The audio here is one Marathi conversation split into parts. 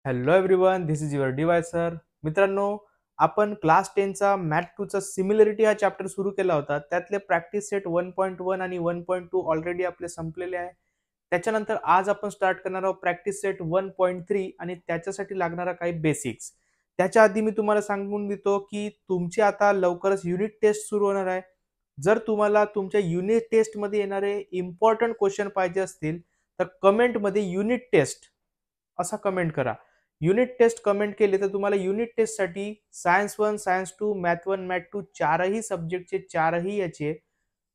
Hello everyone, this is your dy sir. मित्रांनो, आपण क्लास 10चा मॅथ 2चा सिमिलरिटी हा चॅप्टर सुरू केला होता. त्यातले प्रॅक्टिस सेट 1.1 आणि 1.2 ऑलरेडी आपले संपलेले आहे. त्याच्यानंतर आज आपण स्टार्ट करणार आहोत प्रॅक्टिस सेट 1.3 आणि त्याच्यासाठी लागणारा काही बेसिक्स. त्याच्या आधी मी तुम्हाला सांगून देतो की तुमची आता लवकरच युनिट टेस्ट सुरू होणार आहे. जर तुम्हाला तुमच्या युनिट टेस्टमध्ये येणारे इम्पॉर्टंट क्वेश्चन पाहिजे असतील तर कमेंटमध्ये युनिट टेस्ट असा कमेंट करा. युनिट टेस्ट कमेंट केले तर तुम्हाला युनिट टेस्टसाठी सायन्स 1, सायन्स 2, मॅथ 1, मॅथ 2 चारही सब्जेक्टचे चारही याचे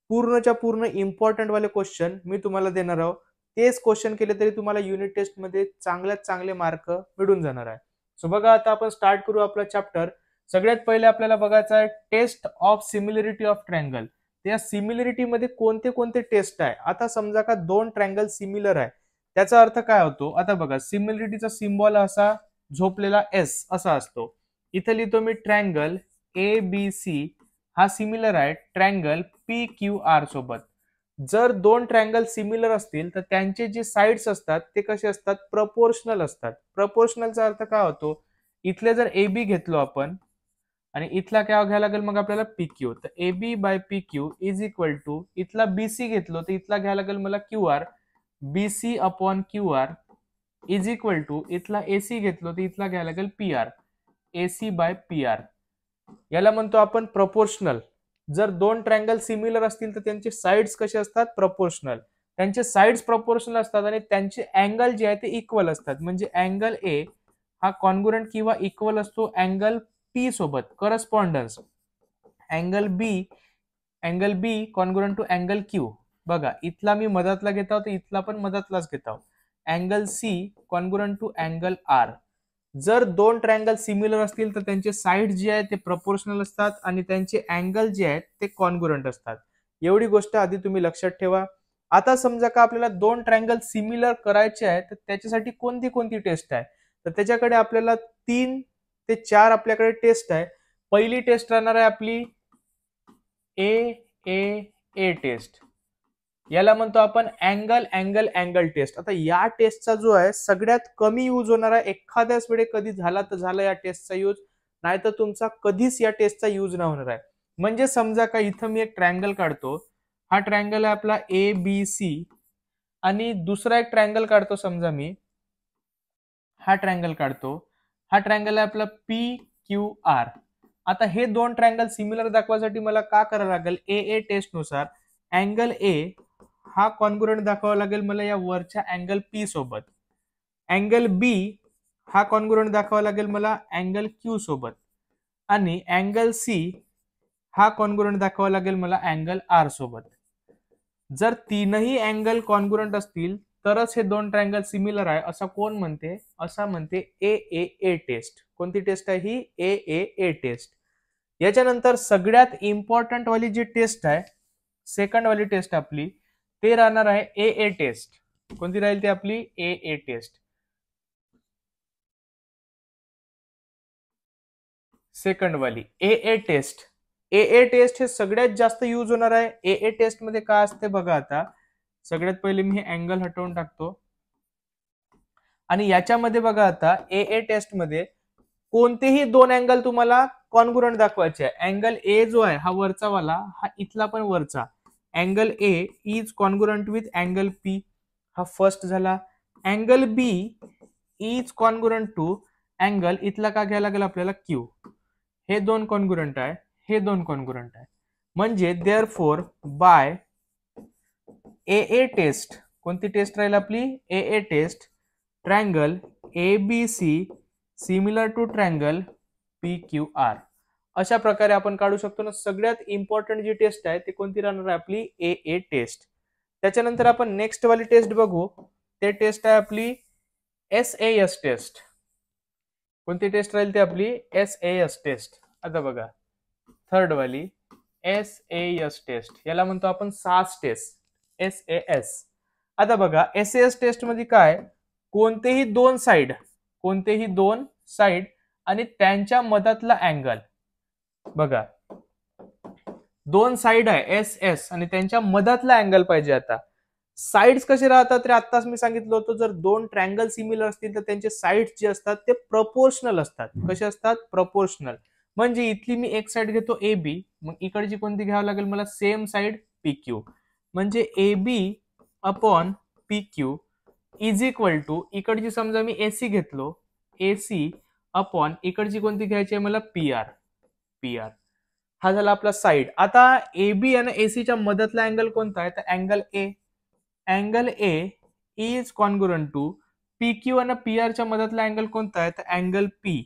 पूर्णच्या पूर्ण इम्पॉर्टंट वाले क्वेश्चन मी तुम्हाला देणार आहोत. तेच क्वेश्चन केले तरी तुम्हाला युनिट टेस्टमध्ये चांगल्यात चांगले मार्क मिळून जाणार आहे. सो बघा, आता आपण स्टार्ट करू आपला चॅप्टर. सगळ्यात पहिले आपल्याला बघायचं आहे test of similarity of triangle. त्या सिमिलरिटी मध्ये कोणते कोणते टेस्ट आहे. आता समजा का दोन ट्रायंगल सिमिलर आहे, त्याचा अर्थ काय होतो. आता बघा, सिमिलरिटीचा सिम्बॉल असा झोपलेला एस असा असतो. इथे लिहितो मी ट्रायंगल ए बी सी हा सिमिलर आहे ट्रायंगल पी क्यू आर सोबत. जर दोन ट्रायंगल सिमिलर असतील तर त्यांचे जे साइड्स असतात ते कसे असतात, प्रपोर्शनल असतात. प्रपोर्शनलचा अर्थ काय होतो, इथले जर ए बी घेतलो आपण आणि इथला काय घ्यायला लागेल मग आपल्याला पी क्यू, तर A B by P Q is equal to इथला बी सी घेतलो तर इथला घ्यायला लागेल मला Q R, B C upon Q R is equal to इथला ए सी घेतलो तर इथला घ्यायला लागेल P R, A C by P R. याला म्हणतो आपण प्रपोर्शनल. जर दोन ट्रायंगल सिमिलर असतील तर त्यांचे साइड्स कसे असतात, प्रपोर्शनल. त्यांचे साइड्स प्रपोर्शनल असतात आणि त्यांचे अँगल जे आहे ते इक्वल असतात. म्हणजे अँगल ए हा कॉन्ग्रुएंट किंवा इक्वल असतो अँगल पी सोबत, correspondence. Angle B congruent to angle Q. बघा, इथला मी मधातला घेत आहोत, इथला पण मधातलाच घेत आहोत. Angle C congruent to angle R. जर दोन ट्रायंगल सिमिलर असतील तर त्यांचे साइड जे आहेत ते प्रपोर्शनल असतात आणि त्यांचे अँगल जे आहेत ते कॉन्ग्रुएंट असतात. एवढी गोष्ट आधी तुम्ही लक्षात ठेवा. आता समजा का आपल्याला दोन ट्रायंगल सिमिलर करायचे आहे तर त्याच्यासाठी कोणती कोणती टेस्ट आहे, तर त्याच्याकडे आपल्याला 3 ते 4 आपल्याकडे टेस्ट आहे. पहिली टेस्ट राहणार आहे आपली ए ए ए टेस्ट. याला म्हणतो आपण अँगल अँगल अँगल टेस्ट. आता या टेस्टचा जो आहे सगळ्यात कमी यूज होणार आहे. एखाद्याच वेळे कधी झाला तर झाला या टेस्टचा यूज, नाहीतर तुमचा कधीच या टेस्टचा यूज नाही होणार आहे. म्हणजे समजा का इथं मी एक ट्रायंगल काढतो. हा ट्रायंगल आहे आपला ए बी सी आणि दुसरा एक ट्रायंगल काढतो. समजा मी हा ट्रायंगल काढतो. हा ट्रायंगल आहे आपला पी क्यू आर. आता हे दोन ट्रायंगल सिमिलर दाखवायसाठी मला का करावं लागेल, ए ए टेस्ट नुसार अँगल ए हा कॉन्ग्रुएंट दाखवावा लागेल मला या वरच्या अँगल पी सोबत. अँगल बी हा कॉन्ग्रुएंट दाखवावा लागेल मला अँगल क्यू सोबत आणि अँगल सी हा कॉन्ग्रुएंट दाखवावा लागेल मला अँगल आर सोबत. जर तीनही अँगल कॉन्ग्रुएंट असतील तरच हे दोन ट्रायंगल सिमिलर आहे असं कोण म्हणते, असा म्हणते ए ए ए टेस्ट. कोणती टेस्ट आहे ही, ए ए ए टेस्ट. याच्यानंतर सगळ्यात इम्पॉर्टंट वाली जी टेस्ट आहे, सेकंड वाली टेस्ट आपली, ते राहणार आहे ए ए टेस्ट. कोणती राहील ती आपली, ए ए टेस्ट. सेकंड वाली ए A taste. A A taste हे सगळ्यात जास्त यूज होणार आहे. ए ए टेस्ट मध्ये काय असते बघा. आता सगळ्यात पहिले मी हे अँगल हटवून टाकतो आणि याच्यामध्ये बघा, आता ए ए टेस्ट मध्ये कोणतेही दोन अँगल तुम्हाला कॉन्ग्रुएंट दाखवायचे आहे. अँगल ए जो आहे हा वरचा वाला, हा इथला पण वरचा. Angle A is congruent with angle P, हा फर्स्ट झाला. Angle B is congruent to angle इथला का घ्यायला लागेल आपल्याला क्यू. हे दोन कॉन्ग्रुएंट आहे, हे दोन कॉन्ग्रुएंट आहे. म्हणजे therefore by A A test, कोणती टेस्ट राहील आपली, A A test, triangle A B C similar to triangle P Q R. अशा प्रकारे आपण काढू शकतो ना. सगळ्यात इम्पॉर्टंट जी टेस्ट आहे ती कोणती राहणार आहे आपली, ए ए टेस्ट. त्याच्यानंतर आपण नेक्स्ट वाली टेस्ट बघू. ते टेस्ट आहे आपली एस ए एस टेस्ट. कोणती टेस्ट राहील ती आपली, एस ए एस टेस्ट. आता बघा, थर्ड वाली एस ए एस टेस्ट. याला म्हणतो आपण सास टेस्ट, एस ए एस. आता बघा, एस ए एस टेस्ट मध्ये काय, कोणतेही दोन साइड आणि त्यांच्या मधातला अँगल. बघा, दोन साइड आहे एस एस आणि त्यांच्या मधातला अँगल पाहिजे. आता साइड्स कसे राहतात तर आत्ताच मी सांगितलं होतं, जर दोन ट्रँगल सिमिलर असतील तर त्यांचे साइड्स जे असतात ते प्रपोर्शनल असतात. कसे असतात? प्रपोर्शनल. म्हणजे इथली मी एक साइड घेतो ए बी, मग इकडची कोणती घ्यावी लागेल मला? Same side P Q. म्हणजे A B upon P Q is equal to, इकडची समजा मी एसी घेतलो, एसी अपॉन इकडची कोणती घ्यायची आहे मला? P R. पी आर हा झाला आपला साइड. आता ए बी आणि एसीच्या मधतला अँगल कोणता आहे? तर angle A. Angle A is congruent to P Q आणि पी आर च्या मधतला अँगल कोणता आहे? तर अँगल पी.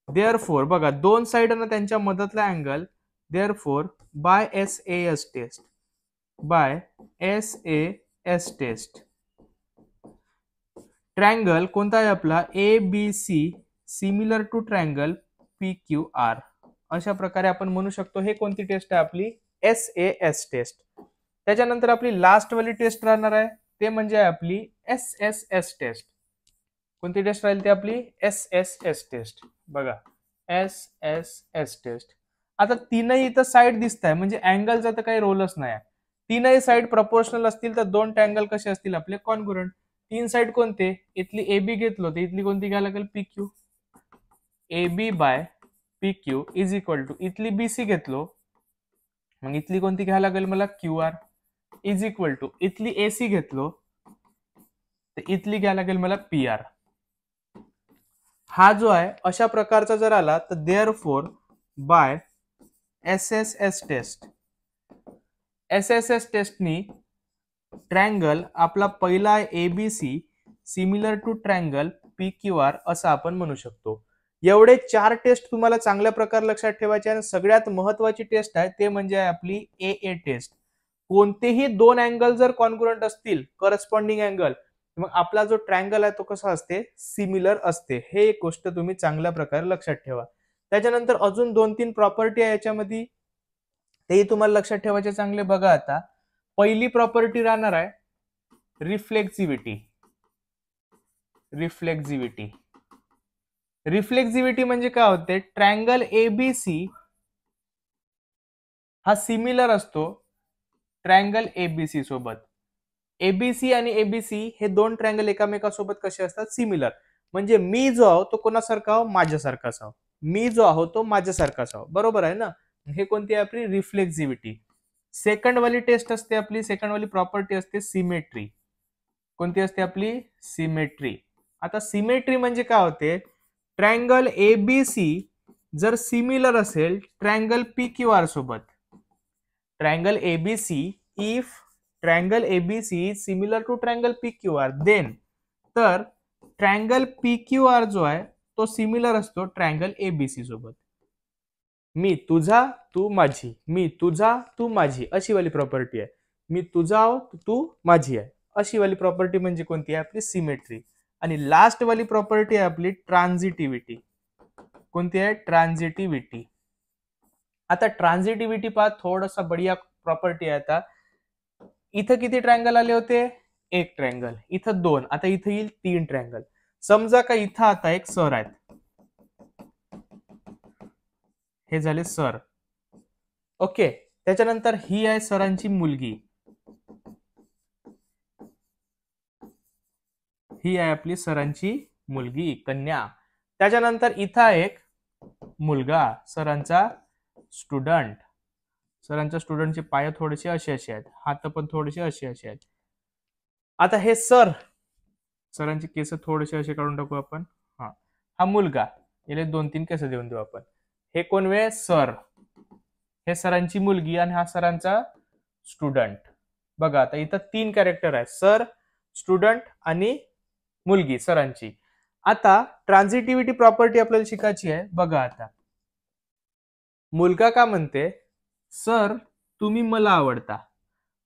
देअरफोर बघा दोन साइड आणि त्यांच्या मधतला angle, therefore by S A S test, by S A S test triangle कोणता आहे आपला? A B C similar to triangle P Q R. अशा प्रकारे आपण म्हणू शकतो. हे कोणती टेस्ट आहे आपली? S A S test. त्याच्यानंतर आपली लास्ट वाली टेस्ट राहणार आहे ते म्हणजे आपली एस एस एस टेस्ट. कोणती टेस्ट राहील ती आपली? S S S test. बघा एस एस एस टेस्ट. आता तीनही इथं साइड दिसत आहे म्हणजे अँगलचा तर काही रोलच नाही. तीनही साइड प्रपोर्शनल असतील तर दोन ट्रँगल कसे असतील आपले? कॉन्ग्रुएंट. तीन साइड कोणते? इथली ए बी घेतलो तर इथली कोणती घ्यायला लागेल? P Q. A B by P Q is equal to इथली बी सी घेतलो, मग इथली कोणती घ्यायला लागेल मला? Q R is equal to इथली ए सी घेतलो तर इथली घ्यायला लागेल मला पी आर. हा जो आहे अशा प्रकारचा जर आला तर therefore by S S S test, S S S टेस्टनी ट्रँगल आपला पहिला A B C similar to triangle P Q R असं आपण म्हणू शकतो. एवढे 4 टेस्ट तुम्हाला चांगल्या प्रकारे लक्षात ठेवायचे आणि सगळ्यात महत्वाची टेस्ट आहे ते म्हणजे आपली ए ए टेस्ट. कोणतेही दोन अँगल जर कॉन्ग्रुएंट असतील, करस्पॉन्डिंग अँगल, मग आपला जो ट्रँगल आहे तो कसा असते? सिमिलर असते. हे एक गोष्ट तुम्ही चांगल्या प्रकारे लक्षात ठेवा. त्याच्यानंतर अजून 2-3 प्रॉपर्टी आहे याच्यामध्ये, तेही तुम्हाला लक्षात ठेवायचे चांगले. बघा आता पहिली प्रॉपर्टी राहणार आहे रिफ्लेक्सिव्हिटी. रिफ्लेक्सिव्हिटी रिफ्लेक्सिव्हिटी म्हणजे काय होते? ट्रँगल एबीसी हा सिमिलर असतो ट्रँगल एबीसी सोबत. एबीसी आणि एबीसी हे दोन ट्रँगल एकामेकासोबत कसे असतात? सिमिलर. म्हणजे मी जो आहो तो कोणासारखा आहो? माझ्यासारखाच आहो. मी जो आहो तो माझ्यासारखाच आहो. बरोबर आहे ना? हे कोणती आहे आपली? रिफ्लेक्सिव्हिटी. सेकंड वाली टेस्ट असते आपली, सेकंड वाली प्रॉपर्टी असते सिमेट्री. कोणती असते आपली? सिमेट्री. आता सिमेट्री म्हणजे काय होते? ट्रँगल एबीसी जर सिमिलर असेल ट्रँगल पी क्यू आर सोबत, triangle ABC if triangle ABC is similar to triangle P Q R, then तर ट्रँगल पी क्यू आर जो आहे तो सिमिलर असतो ट्रँगल एबीसी सोबत. मी तुझा तू माझी, मी तुझा तू माझी अशी वाली प्रॉपर्टी आहे. मी तुझा आहो तू माझी आहे अशी वाली प्रॉपर्टी म्हणजे कोणती आहे? आपली सिमेट्री. आणि लास्ट वाली प्रॉपर्टी आहे आपली ट्रान्झिटिव्हिटी. कोणती आहे? ट्रान्झिटिव्हिटी. आता ट्रान्झिटिव्हिटी पहा, थोडासा बढिया प्रॉपर्टी आहे. आता इथं किती ट्रँगल आले होते? एक ट्रँगल. इथं दोन, आता इथं येईल 3 ट्रँगल. समजा का इथं आता एक सर आहेत, हे झाले सर. ओके. त्याच्यानंतर ही आहे सरांची मुलगी, ही आहे आपली सरांची मुलगी, कन्या. त्याच्यानंतर इथं एक मुलगा, सरांचा स्टुडंट. सरांच्या स्टुडंटचे पाय थोडेसे असे असे आहेत, हात पण थोडेसे असे असे आहेत. आता हे सर, सरांचे केस थोडेसे असे काढून टाकू आपण. हा मुलगा, याला 2-3 केस देऊन देऊ आपण. हे कोण वे? सर. हे सरांची मुलगी आणि हा सरांचा स्टुडंट. बघा आता इथं 3 कॅरेक्टर आहे, सर, स्टुडंट आणि मुलगी सरांची. आता ट्रान्झिटिव्हिटी प्रॉपर्टी आपल्याला शिकायची आहे. बघा आता मुलगा का म्हणते? सर तुम्ही मला आवडता.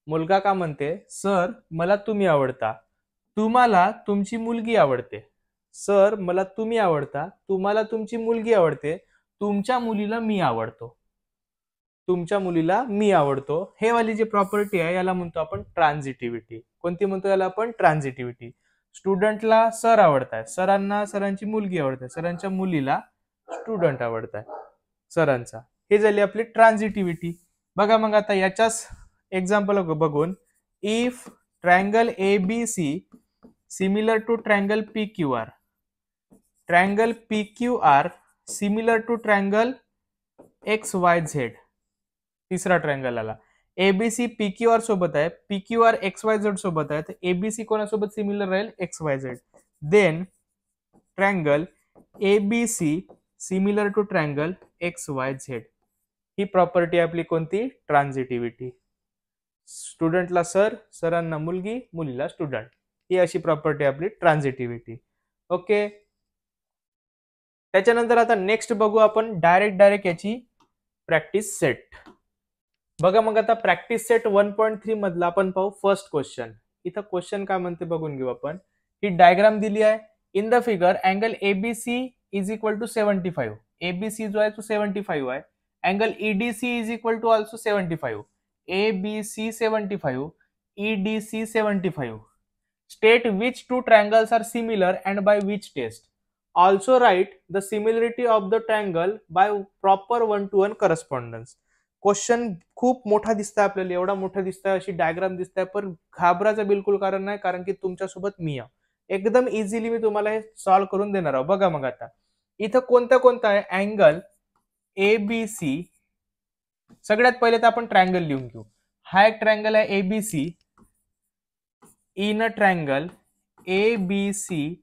मुलगा का म्हणते? सर मला तुम्ही आवडता. तुम्हाला तुमची मुलगी आवडते. सर मला तुम्ही आवडता, तुम्हाला तुमची मुलगी आवडते, तुमच्या मुलीला मी आवडतो. तुमच्या मुलीला मी आवडतो. हे वाली जी प्रॉपर्टी आहे याला म्हणतो आपण ट्रान्झिटिव्हिटी. कोणती म्हणतो याला आपण? ट्रान्झिटिव्हिटी. स्टुडंटला सर आवडताय, सरांना सरांची मुलगी आवडते, सरांच्या मुलीला स्टुडंट आवडताय सरांचा. हे झाली आपली ट्रान्झिटिव्हिटी. बघा मग आता याच्याच एक्झाम्पल बघून, if triangle ABC similar to triangle PQR. Triangle PQR similar to triangle XYZ. तिसरा ट्रायंगल आला. ABC PQR सोबत आहे, PQR XYZ सोबत आहे, तर ABC कोणासोबत सिमिलर राहील? XYZ. Then triangle ABC similar to triangle XYZ. ही प्रॉपर्टी आपली कोणती? ट्रान्झिटिव्हिटी. स्टुडंटला सर, सरांना मुलगी, मुलीला स्टुडंट. ही अशी प्रॉपर्टी आपली ट्रान्झिटिव्हिटी. ओके. त्याच्यानंतर आता नेक्स्ट बघू आपण डायरेक्ट याची प्रॅक्टिस सेट. बघा मग आता प्रॅक्टिस सेट 1.3 मधला आपण पाहू फर्स्ट क्वेश्चन. इथं क्वेश्चन काय म्हणते बघून घेऊ आपण. ही डायग्राम दिली आहे. In the figure angle ABC is equal to 75. ABC जो आहे तो 75 आहे. Angle EDC is equal to also 75. ABC 75, EDC 75. State which two triangles are similar and by which test. Also write the similarity of the triangle by proper one-to-one correspondence. Question खूप मोठा दिसतोय आपल्याला, एवढा मोठा दिसतोय, अशी डायग्राम दिसतोय, पण घाबरायचं बिलकुल कारण नाही, कारण की तुमच्यासोबत मी आहे. एकदम इझिली मी तुम्हाला हे सॉल्व्ह करून देणार आहोत. बघा मग आता इथं कोणता आहे अँगल ABC. सगळ्यात पहिले तर आपण ट्रायंगल लिहून घेऊ. हा एक ट्रायंगल आहे ABC. In a triangle ABC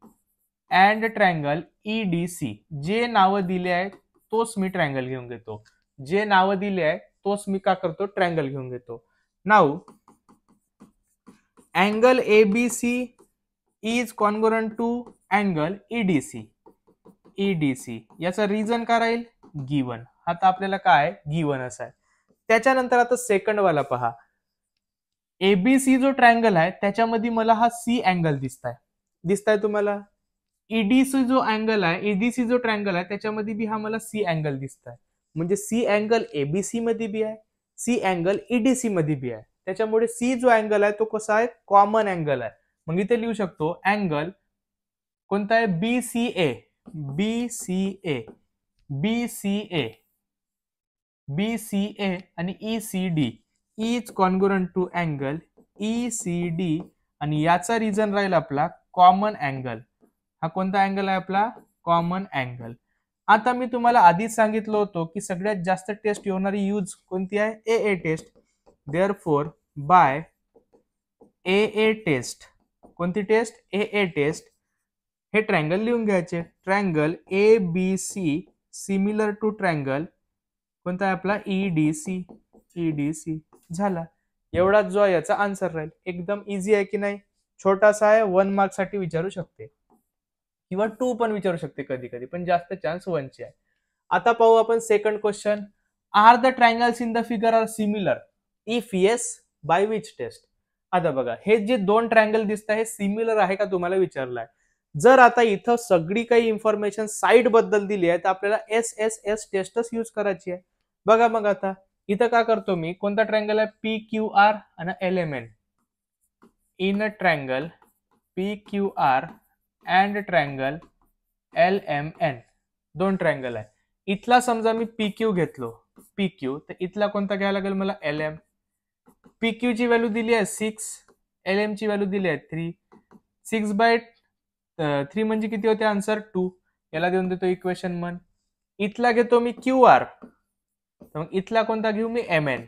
and triangle EDC. जे नावं दिले आहेत तोच मी ट्रायंगल घेऊन घेतो. जे नावं दिले आहे तोच मी का करतो? ट्रायंगल घेऊन घेतो. Now angle ABC is congruent to angle EDC. EDC याचा रिझन काय राहील? गिवन. आता आपल्याला काय गिवन असं आहे. त्याच्यानंतर आता सेकंड वाला पहा. ABC जो ट्रायंगल आहे त्याच्यामध्ये मला हा C अँगल दिसताय तुम्हाला. EDC जो अँगल आहे, EDC जो ट्रायंगल आहे त्याच्यामध्ये बी हा मला C अँगल दिसताय. म्हणजे C अँगल ABC मध्ये बी आहे, C अँगल EDC मध्ये बी आहे. त्याच्यामुळे C जो अँगल आहे तो कसा आहे? कॉमन अँगल आहे. मग इथे लिहू शकतो अँगल कोणता आहे? BCA. BCA, BCA, BCA आणि ECD is congruent to angle ECD. आणि याचा रिझन राहील आपला कॉमन अँगल. हा कोणता अँगल आहे आपला? Common angle. आता मी तुम्हाला आधीच सांगितलं होतं की सगळ्यात जास्त टेस्ट होणारी यूज कोणती आहे? AA test. Therefore by AA test. कोणती टेस्ट? AA test. हे ट्रायंगल लिहून घ्यायचे. Triangle ABC similar to triangle कोणता आहे आपला? EDC. EDC झाला. एवढाच जो आहे याचा आन्सर राहील. एकदम इझी आहे की नाही? छोटासा आहे, 1 मार्क साठी विचारू शकते किंवा 2 पण विचारू शकते कधी कधी, पण जास्त चान्स 1 चे आहे. आता पाहू आपण second question. Are the triangles in the figure are similar? If yes, by which test? आता बघा हे जे दोन ट्रायंगल दिसत आहे सिमिलर आहे का तुम्हाला विचारलाय. जर आता इथं सगळी काही इन्फॉर्मेशन साइड बद्दल दिली आहे तर आपल्याला SSS टेस्टच यूज करायची आहे. बघा मग आता इथं काय करतो मी, कोणता ट्रायंगल आहे? PQR आणि LMN. In a triangle PQR and triangle LMN. दोन ट्रायंगल आहे. इथला समजा मी PQ घेतलो, PQ, तर इथला कोणता घ्यायला लागेल मला? LM. PQ ची व्हॅल्यू दिली आहे 6, LM ची व्हॅल्यू दिली आहे 3. 6/3 म्हणजे किती होते? आन्सर 2. याला देऊन देतो इक्वेशन 1. इथला घेतो मी QR, तर मग इथला कोणता घेऊ मी? MN.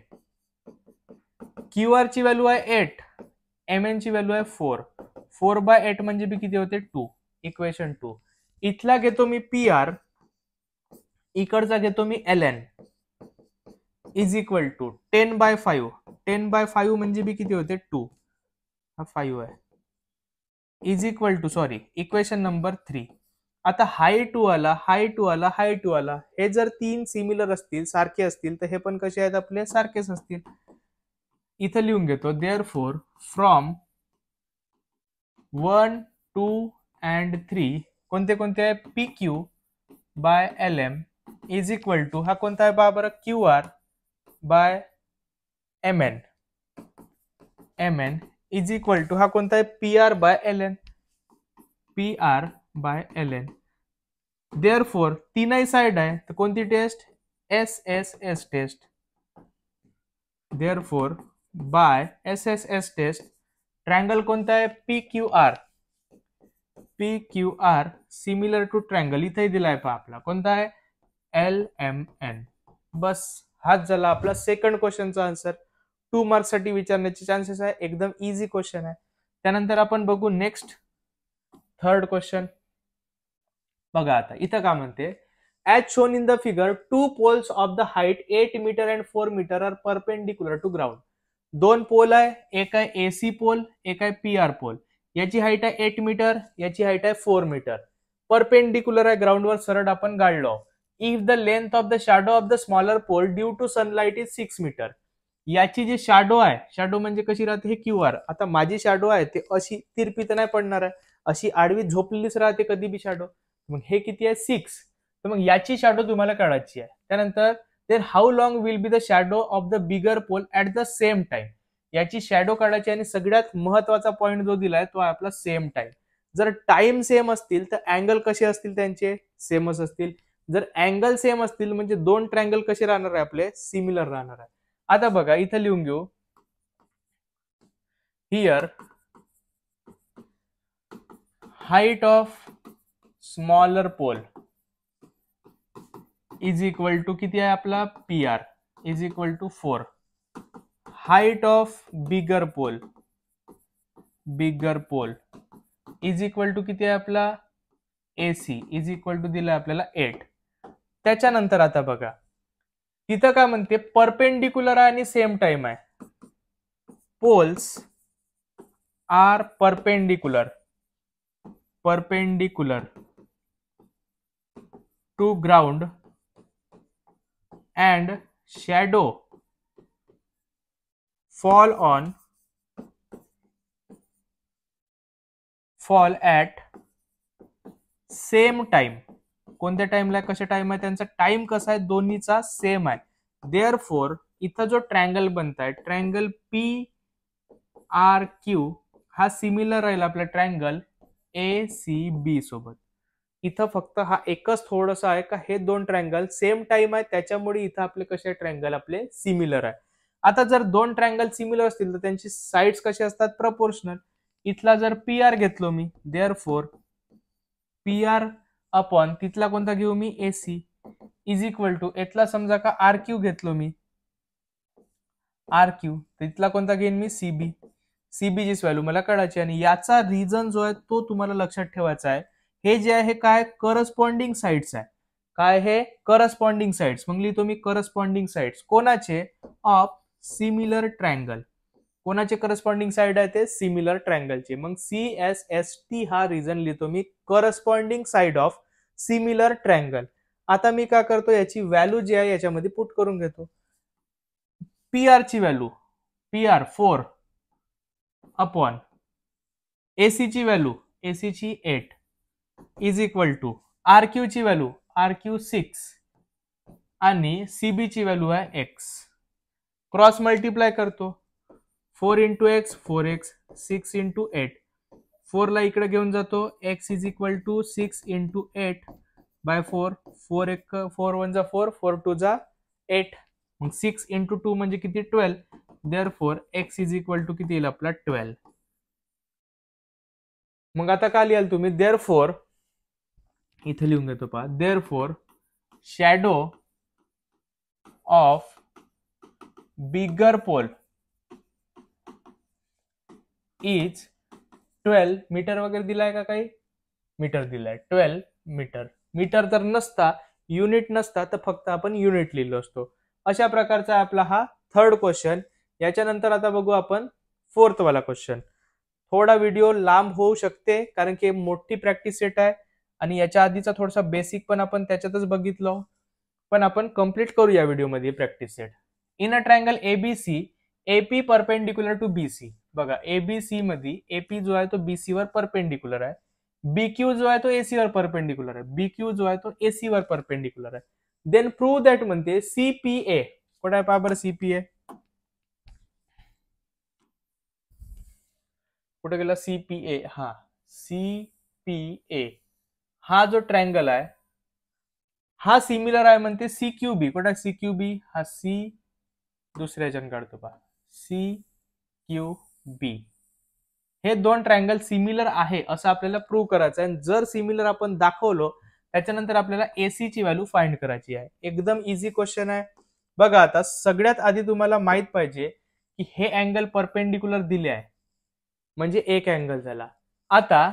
QR ची व्हॅल्यू आहे 8, MN ची व्हॅल्यू आहे 4. 4/8 म्हणजे बी किती होते? 2. इक्वेशन 2. इथला घेतो मी PR, इकडचा घेतो मी LN इज इक्वल टू 10/5. 10/5 म्हणजे बी किती होते? 2. हा 5 आहे. Is equal to, sorry, equation number 3. आता हाय 2 आला, हाय 2 आला, हाय 2 आला. हे जर 3 सिमिलर असतील, सारखे असतील, तर हे पण कसे आहेत आपले? सारखेच असतील. इथं लिहून घेतो. देअरफॉर फ्रॉम 1, 2 अँड 3 कोणते कोणते आहे? PQ by LM is equal to हा कोणता आहे बरं? QR by MN. MN is equal to हा कोणता आहे? PR by LN. PR by LN. Therefore तीनही साइड आहे तर कोणती test? SSS test. Therefore by SSS test triangle कोणता आहे? PQR सिमिलर टू ट्रायंगल इथे दिलाय पहा आपला कोणता आहे? LMN. बस हाच झाला आपला सेकंड क्वेश्चनचा आन्सर. 2 मार्क्स साठी विचारण्याचे चान्सेस आहे. एकदम इझी क्वेश्चन आहे. त्यानंतर आपण बघू नेक्स्ट थर्ड क्वेश्चन. बघा आता इथं का म्हणते, as shown in the figure 2 poles of the height 8 metre and 4 metre are perpendicular to ground. 2 pole आहे, एक आहे AC पोल, एक आहे PR पोल. याची हाईट आहे 8 मीटर, याची हाईट आहे 4 मीटर. परपेंडिक्युलर आहे ग्राउंडवर सरळ आपण गाडलो. If the length of the shadow of the smaller pole due to sunlight is 6 metre. याची जी शॅडो आहे, शॅडो म्हणजे कशी राहते? हे QR. आता माझी शॅडो आहे ते अशी तिरपी तर नाही पडणार आहे, अशी आडवी झोपलेलीच राहते कधी बी शॅडो. मग हे किती आहे? 6. तर मग याची शॅडो तुम्हाला काढायची आहे. त्यानंतर then how long will be the shadow of the bigger pole at the same time. याची शॅडो काढायची आणि सगळ्यात महत्वाचा पॉईंट जो दिलाय तो आहे आपला सेम टाइम. जर टाइम सेम असतील तर अँगल कसे असतील? त्यांचे सेमच असतील. जर अँगल सेम असतील म्हणजे 2 ट्रायंगल कसे राहणार आहे? आपले सिमिलर राहणार आहे. आता बघा इथं लिहून घेऊ. Here height of smaller pole is equal to किती आहे आपला? PR is equal to 4. Height of bigger pole is equal to किती आहे आपला? AC इज इक्वल टू दिला आपल्याला 8. त्याच्यानंतर आता बघा तिथं काय म्हणते? परपेंडिक्युलर आहे आणि सेम टाइम आहे. Poles are perpendicular to ground and shadow fall at same time. कोणत्या टाइमला? कशा टाइम आहे? त्यांचा टाइम कसा आहे? दोन्हीचा सेम आहे. देअरफॉर इथं जो ट्रायंगल बनताय ट्रायंगल PRQ हा सिमिलर राहील आपल्या ट्रायंगल ACB सोबत. इथं फक्त हा एकच थोडंसं आहे का हे 2 ट्रायंगल सेम टाइम आहे, त्याच्यामुळे इथं आपले कसे ट्रायंगल आपले सिमिलर आहे. आता जर 2 ट्रायंगल सिमिलर असतील तर त्यांची साइड्स कसे असतात? प्रपोर्शनल. इथला जर PR घेतलो मी, देअरफॉर PR अपॉन तिथला कोणता घेऊ मी? AC इज इक्वल टू इथला समजा का RQ घेतलो मी, RQ तिथला कोणता घेईन मी? CB ची व्हॅल्यू मला कळायची. आणि याचा रिझन जो आहे तो तुम्हाला लक्षात ठेवायचा आहे. हे जे आहे काय? करस्पॉन्डिंग साइड्स आहे. काय हे? Corresponding sides. मग लिहितो मी करस्पॉन्डिंग साइड्स कोणाचे? Of similar triangle. कोणाचे करस्पॉन्डिंग साइड आहे ते? सिमिलर ट्रायंगलचे. मग CSST हा रिझन लिहितो मी, corresponding side of similar triangle. आता मी काय करतो? याची व्हॅल्यू जी आहे याच्यामध्ये पुट करून घेतो. PR ची व्हॅल्यू PR 4 अपॉन AC ची व्हॅल्यू AC ची 8 इज इक्वल टू RQ ची व्हॅल्यू RQ 6 आणि CB ची व्हॅल्यू आहे X. क्रॉस मल्टिप्लाय करतो. 4 इंटू एक्स 4x 6 इंटू 8. 4 ला इकडे घेऊन जातो. x is equal to 6 into 8 by 4. 4 1 जा 4 4 2 जा 8. मग 6 इंटू 2 म्हणजे किती? 12. Therefore x is equal to किती येईल आपला? 12. मग आता काय लिहाल तुम्ही? देअरफॉर इथे लिहून घेतो पहा. Therefore shadow of bigger pole is 12 metre वगैरे दिलाय का? काही मीटर दिलाय. 12 मीटर. मीटर तर नसता, युनिट नसता तर फक्त आपण युनिट लिहिलो असतो. अशा प्रकारचा आपला हा थर्ड क्वेश्चन. याच्यानंतर आता बघू आपण फोर्थ वाला क्वेश्चन. थोडा व्हिडिओ लांब होऊ शकते कारण की मोठी प्रॅक्टिस सेट आहे आणि याच्या आधीचा थोडासा बेसिक पण आपण त्याच्यातच बघितलं, पण आपण कंप्लीट करू या व्हिडिओमध्ये practice set. In a triangle ABC AP perpendicular to BC. बघा ABC मध्ये AP जो आहे तो BC वर परपेंडिक्युलर आहे. BQ जो आहे तो AC वर परपेंडिक्युलर आहे. BQ जो आहे तो AC वर परपेंडिक्युलर आहे. देन प्रूव्ह दॅट म्हणते CPA. कुठे आहे पहा बरं CPA? कुठे गेला CPA? हा CPA हा जो ट्रायंगल आहे हा सिमिलर आहे म्हणते CQB. कुठे आहे CQB? हा दुसऱ्या जण काढतो पहा CQB. हे दोन ट्रायंगल सिमिलर आहे असं आपल्याला प्रूव्ह करायचं आहे. जर सिमिलर आपण दाखवलो त्याच्यानंतर आपल्याला AC ची व्हॅल्यू फाइंड करायची आहे. एकदम इझी क्वेश्चन आहे. बघा आता सगळ्यात आधी तुम्हाला माहित पाहिजे की हे अँगल परपेंडिक्युलर दिले आहे म्हणजे एक अँगल झाला. आता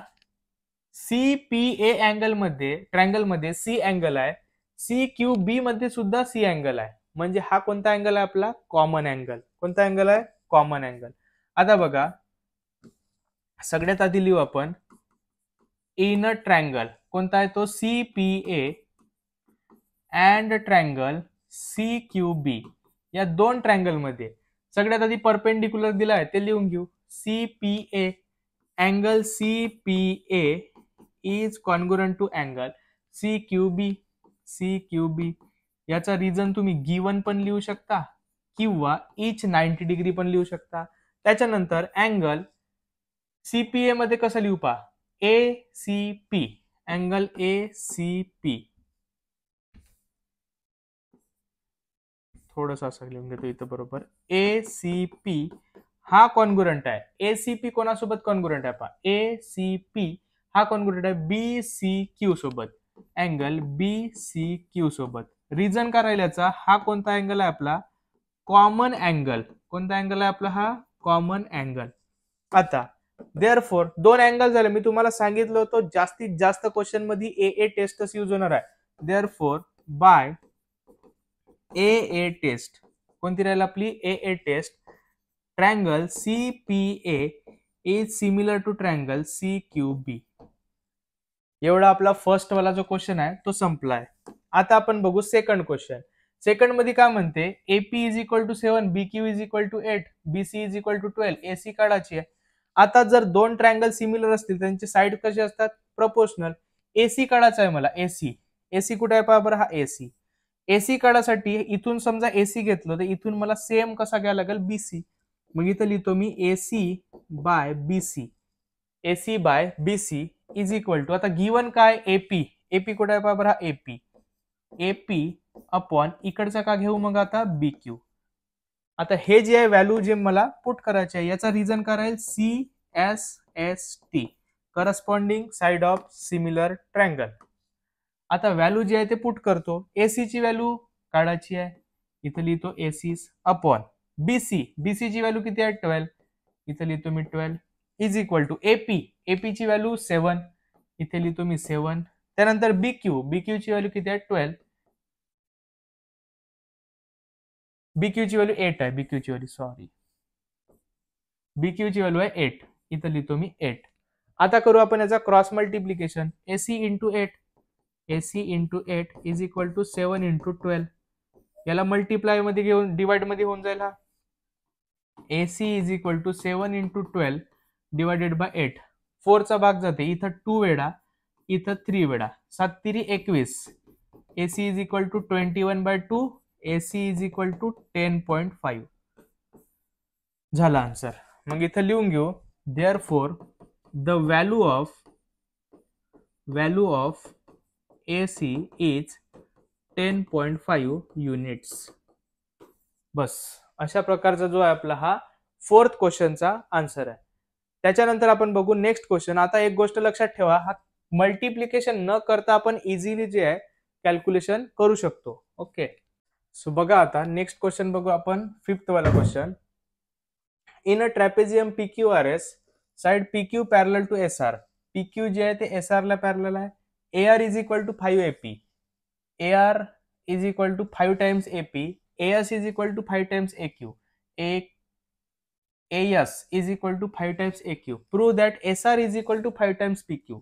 CPA अँगल मध्ये ट्रायंगल मध्ये C अँगल आहे, CQB मध्ये सुद्धा C अँगल आहे, म्हणजे हा कोणता अँगल आहे आपला कॉमन अँगल. कोणता अँगल आहे कॉमन अँगल. आता बघा सगळ्यात आधी लिहू आपण इन अ ट्रायंगल कोणता आहे तो CPA अँड ट्रायंगल CQB या दोन ट्रायंगल मध्ये सगळ्यात आधी परपेंडिक्युलर दिला आहे ते लिहून घेऊ. CPA angle CPA is congruent to angle CQB. याचा रिझन तुम्ही गिवन पण लिहू शकता किंवा इच 90 डिग्री पण लिहू शकता. त्याच्यानंतर अँगल CPA मध्ये कसं लिहू पहा ACP अँगल ACP थोडंसं असं लिहून घेतो इथं बरोबर. ACP हा कॉन्ग्रुएंट आहे. ACP कोणासोबत कॉन्ग्रुएंट आहे पहा ACP हा कॉन्ग्रुएंट आहे BCQ सोबत अँगल BCQ सोबत. रिझन काय राहील याचा हा कोणता अँगल आहे आपला कॉमन अँगल. कोणता अँगल आहे आपला हा कॉमन अँगल. आता देअरफॉर दोन अँगल झाले. मी तुम्हाला सांगितलं होतं जास्तीत जास्त क्वेश्चन मध्ये AA टेस्टच यूज होणार आहे. देअरफॉर बाय AA टेस्ट कोणती राहील आपली AA test triangle CPA is similar to triangle CQB. एवढा आपला फर्स्ट वाला जो क्वेश्चन आहे तो संपलाय. आता आपण बघू सेकंड क्वेश्चन. सेकंड मध्ये काय म्हणते AP is equal to 7 BQ is equal to 8 BC is equal to 12 AC काढायची आहे. आता जर दोन ट्रायंगल सिमिलर असतील त्यांचे साइड कसे असतात प्रपोर्शनल. AC काढायचा आहे मला AC कुठे आहे पहा बरं हा AC काढासाठी इथून समजा AC घेतलं तर इथून मला सेम कसा घ्यायला लागेल BC. मग इथं लिहितो मी AC by BC is equal to आता गिवन काय AP कुठे आहे पहा बरं हा AP अपॉन इकडचा का घेऊ मग आता BQ. आता हे जे आहे व्हॅल्यू जे मला पुट करायचे आहे याचा रिझन काय राहील CSST corresponding side of similar triangle. आता व्हॅल्यू जी आहे ते पुट करतो. AC ची व्हॅल्यू काढायची आहे इथं लिहितो AC अपॉन BC ची व्हॅल्यू किती आहे 12 इथं लिहितो मी 12 इज इक्वल टू AP ची व्हॅल्यू 7 इथे लिहितो मी 7. त्यानंतर BQ ची व्हॅल्यू किती आहे 12 BQ ची व्हॅल्यू 8 आहे BQ ची व्हॅल्यू आहे 8 इथं लिहितो मी 8. आता करू आपण याचा cross multiplication AC into 8 is equal to 7 into 12. याला मल्टिप्लाय मध्ये घेऊन डिवाइड मध्ये होऊन जाईल हा AC is equal to 7 into 12 divided by 8. 4 चा भाग जाते इथं 2 वेळा इथं 3 वेळा 7 3 21. AC is equal to 21/2 AC is equal to 10.5 झाला आन्सर. मग इथं लिहून घेऊ therefore the value of AC is 10.5 units. बस अशा प्रकारचा जो आहे आपला हा फोर्थ क्वेश्चनचा आन्सर आहे. त्याच्यानंतर आपण बघू नेक्स्ट क्वेश्चन. आता एक गोष्ट लक्षात ठेवा हा मल्टिप्लिकेशन न करता आपण इझिली जे आहे कॅल्क्युलेशन करू शकतो. ओके सो बघा आता नेक्स्ट क्वेश्चन बघू आपण फिफ्थ वाला question. In a trapezium PQRS side PQ parallel to SR. PQ जे आहे ते SR ला पॅरलल आहे. AR is equal to 5 AP. AR is equal to 5 times AP. AS is equal to 5 times AQ. AS is equal to 5 times AQ. Prove that SR is equal to 5 times PQ.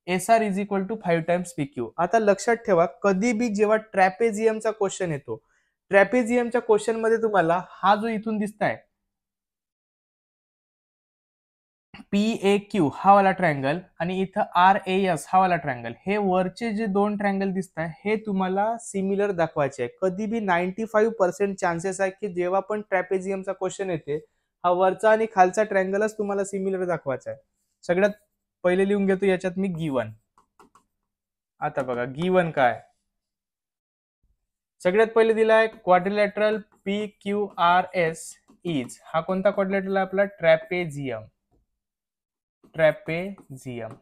SR is equal to 5 times PQ. आता लक्षात ठेवा कधी बी जेव्हा ट्रॅपेझियमचा क्वेश्चन येतो ट्रॅपेझियमच्या क्वेश्चन मध्ये तुम्हाला हा जो इथून दिसताय PAQ हा वाला ट्रायंगल आणि इथं RAS हा वाला ट्रायंगल हे वरचे जे दोन ट्रायंगल दिसत आहे हे तुम्हाला सिमिलर दाखवायचे आहे. कधी बी 95% चान्सेस आहे की जेव्हा पण ट्रॅपेझियमचा क्वेश्चन येते हा वरचा आणि खालचा ट्रायंगलच तुम्हाला सिमिलर दाखवायचा आहे. सगळ्यात पहिले लिहून घेतो याच्यात मी गिवन. आता बघा गिवन काय सगळ्यात पहिले दिलाय क्वाड्रिलॅटरल PQRS इज. हा कोणता क्वाड्रिलॅटरल आपला ट्रॅपेझियम. ट्रॅपेझियम.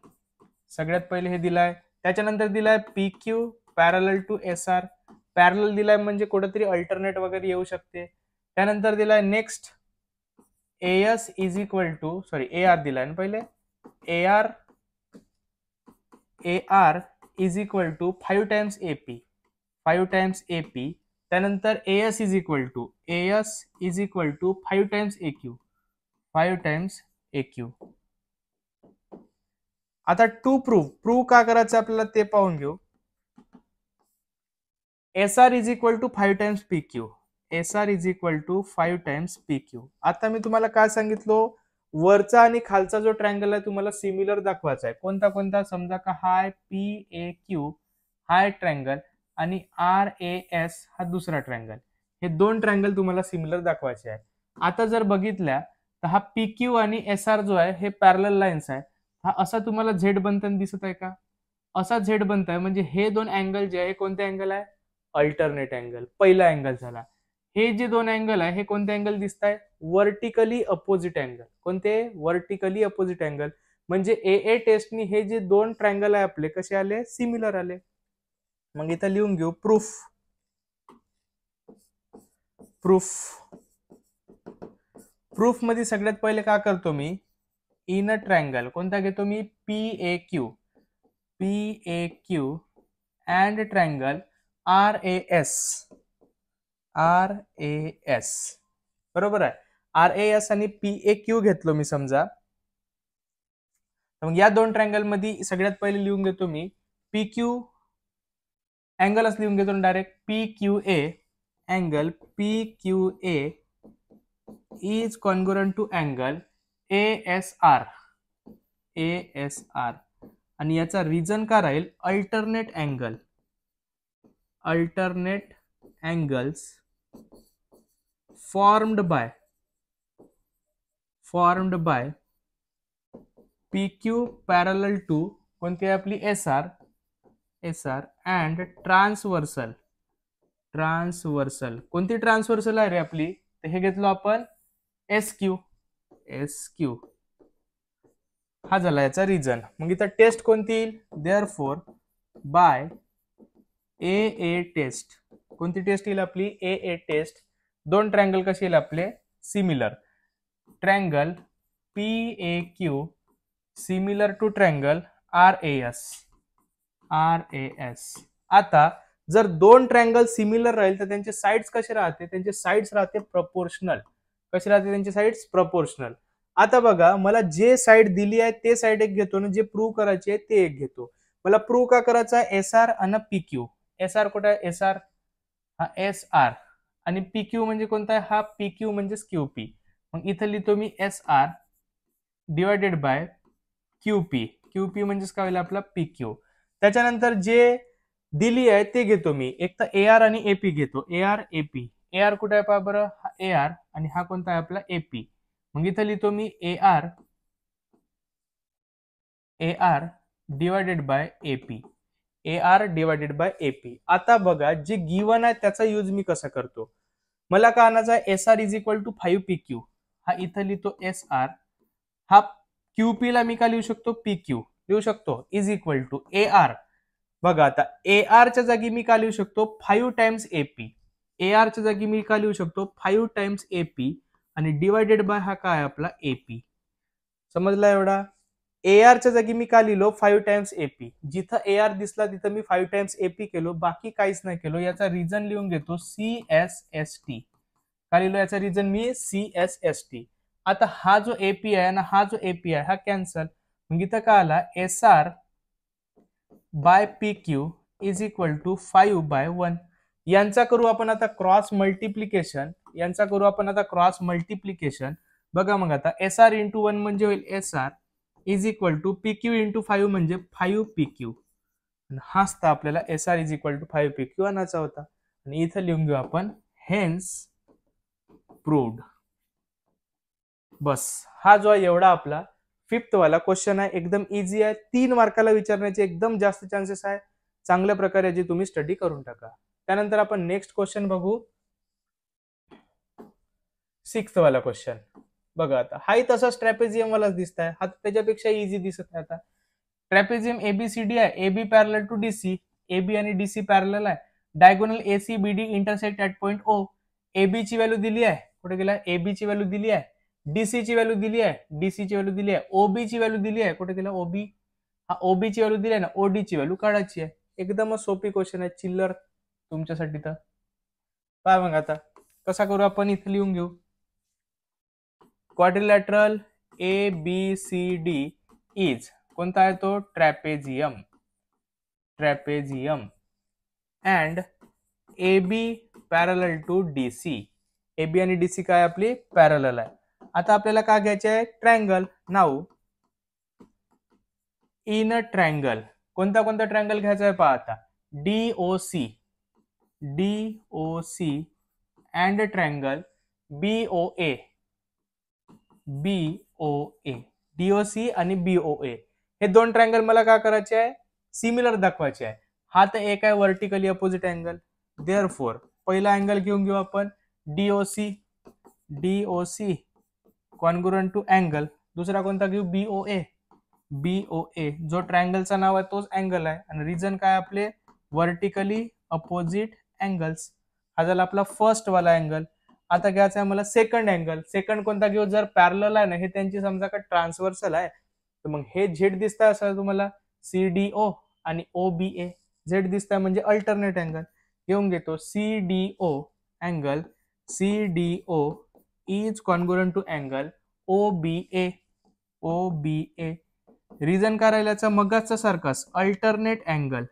सगळ्यात पहिले हे दिलाय. त्याच्यानंतर दिलाय PQ parallel to SR. Parallel दिलाय म्हणजे कुठेतरी अल्टरनेट वगैरे येऊ शकते. त्यानंतर दिलाय next AS is equal to AR दिलाय ना पहिले. AR is equal to 5 times AP. 5 times AP. त्यानंतर AS is equal to 5 times AQ. 5 times AQ. आता टू प्रूव्ह का करायचं आपल्याला ते पाहून घेऊ. SR is equal to 5 times PQ. SR is equal to 5 times PQ. आता मी तुम्हाला काय सांगितलो, वरचा आणि खालचा जो ट्रायंगल आहे तुम्हाला सिमिलर दाखवायचा आहे. कोणता समजा का हाय PAQ हाय ट्रायंगल आणि RAS हा दुसरा ट्रायंगल. हे दोन ट्रायंगल तुम्हाला सिमिलर दाखवायचे आहे. आता जर बघितल्या तर हा PQ आणि SR जो आहे हे पॅरलल लाईन्स आहे. हा असा तुम्हाला झेड बनताना दिसत आहे का? असा झेड बनत आहे म्हणजे हे दोन अँगल जे आहे कोणते अँगल आहे? Alternate angle. पहिला अँगल झाला. हे जे दोन अँगल आहे हे कोणते अँगल दिसत आहे? Vertically opposite angle. कोणते? Vertically opposite angle. म्हणजे AA टेस्टनी हे जे दोन ट्रायंगल आहे आपले कसे आले? सिमिलर आले. मग इथं लिहून घेऊ प्रूफ. प्रूफ मध्ये सगळ्यात पहिले काय करतो मी? इन अ ट्रायंगल कोणता घेतो मी? PAQ and triangle RAS. बरोबर आहे. RAS आणि PAQ घेतलो मी समजा. मग या दोन ट्रायंगल मध्ये सगळ्यात पहिले लिहून घेतो मी PQ अँगलच लिहून घेतो direct. PQA angle PQA is congruent to angle ASR. आणि याचा रिझन काय राहील? Alternate angles formed by PQ parallel to कोणती आहे आपली? SR and transversal. कोणती ट्रान्सवर्सल आहे रे आपली? तर हे घेतलो आपण SQ. हा झाला याचा रिझन. मग इथं टेस्ट कोणती येईल? Therefore by AA test. कोणती टेस्ट येईल आपली? AA test. दोन ट्रायंगल कसे येईल आपले? Similar. Triangle PAQ similar to triangle RAS. आता जर दोन ट्रायंगल सिमिलर राहील तर त्यांचे साइड्स कसे राहते? त्यांचे साइड्स राहते प्रपोर्शनल. कसे राहते त्यांचे साइड्स? प्रपोर्शनल. आता बघा, मला जे साइड दिली आहे ते साइड एक घेतो आणि जे प्रूव्ह करायचे ते एक घेतो. मला प्रूव्ह का करायचा आहे? SR आणि PQ. SR कुठे आहे? SR हा SR आणि PQ म्हणजे कोणता आहे? हा PQ म्हणजेच QP. मग इथं लिहितो मी SR डिवायडेड बाय QP म्हणजेच काय होईल आपला? PQ. त्याच्यानंतर जे दिली आहे ते घेतो मी. एक तर AR आणि AP घेतो. AR कुठे आहे पहा बरं? हा AR आणि हा कोणता आहे आपला? AP. मग इथं लिहितो मी AR डिवायडेड बाय AP. आता बघा, जे गिवन आहे त्याचा यूज मी कसा करतो? मला काय आणायचा आहे? SR is equal to 5 PQ. हा इथं लिहितो SR. हा QP ला मी काय लिहू शकतो? PQ लिहू शकतो. Is equal to AR. बघा आता AR च्या जागी मी काय लिहू शकतो? 5 टाइम्स AP. AR च्या जागी मी काय लिहू शकतो? 5 टाइम्स AP आणि डिवायडेड बाय हा काय आपला? AP. समजला एवढा? AR च्या जागी मी काय लिहिलो? 5 टाइम्स AP. जिथं AR दिसला तिथं मी 5 टाइम्स AP केलो, बाकी काहीच नाही केलो. याचा रिझन लिहून घेतो CSST. काय लिहिलो याचा रिझन मी? CSST. आता हा जो AP आहे ना, हा जो AP आहे हा कॅन्सल. मग इथं काय आला? SR by PQ is equal to 5/1. यांचा करू आपण आता क्रॉस मल्टिप्लिकेशन. बघा मग आता SR इंटू 1 म्हणजे होईल SR is equal to PQ into 5 म्हणजे 5 PQ. हाच तर आपल्याला SR is equal to 5 PQ आणायचा होता. आणि इथं लिहून घेऊ आपण हेन्स प्रूव्ड. बस, हा जो आहे एवढा आपला 5th वाला क्वेश्चन आहे. एकदम इझी आहे. 3 मार्काला विचारण्याचे एकदम जास्त चान्सेस आहे. चांगल्या प्रकारे याची तुम्ही स्टडी करून टाका. त्यानंतर आपण नेक्स्ट क्वेश्चन बघू. 6th वाला क्वेश्चन. बघा आता हाही तसाच ट्रॅपेझियम वालाच दिसत आहे, हा त्याच्यापेक्षा इझी दिसत आहे. आता ट्रॅपेझियम एबीसीडी आहे, AB parallel to DC, AB आणि डीसी पॅरलल आहे. Diagonal AC BD intersect at point O. AB ची व्हॅल्यू दिली आहे, कुठे गेला, एबी ची व्हॅल्यू दिली आहे, डीसी ची व्हॅल्यू दिली आहे, डीसी ची व्हॅल्यू दिली आहे, ओबी ची व्हॅल्यू दिली आहे, कुठे गेला ओबी, हा ओबी ची व्हॅल्यू दिली आहे ना, ओडी ची व्हॅल्यू काढायची आहे. एकदमच सोपी क्वेश्चन आहे, चिल्लर तुमच्यासाठी. तर काय मग आता कसा करू आपण, इथे लिहून घेऊ. Quadrilateral A B C D is, कोणता आहे तो, trapezium, trapezium. And A B parallel to DC, A B आणि डीसी काय आपली पॅरलल आहे. आता आपल्याला काय घ्यायचे आहे, triangle. Now in a triangle, कोणता कोणता ट्रायंगल घ्यायचा आहे पहा आता, DOC, DOC and triangle BOA, BOA, DOC आणि बीओए, हे दोन ट्रायंगल मला काय करायचे आहे, सिमिलर दाखवायचे आहे. हा तर एक आहे व्हर्टिकली अपोजिट अँगल, देअरफॉर पहिला अँगल घेऊन घेऊ आपण DOC, DOC congruent to angle. दुसरा कोणता घेऊ, बीओए, बीओए, जो ट्रायंगलचा नाव आहे तोच अँगल आहे, आणि रिजन काय आपले व्हर्टिकली अपोजिट अँगल्स. हा झाला आपला फर्स्ट वाला अँगल. आता घ्यायचा आहे मला सेकंड अँगल. सेकंड कोणता घेऊ, जर पॅरलल आहे ना, हे त्यांची समजा का ट्रान्सव्हर्सल आहे, तर मग हे झेड दिसत आहे असं तुम्हाला, सीडीओ आणि ओबीए, झेड दिसत आहे म्हणजे अल्टरनेट अँगल. घेऊन घेतो CDO angle, CDO is congruent to angle OBA, OBA. Reason काय राहिल्याचा मगाचा सारखाच, alternate angle,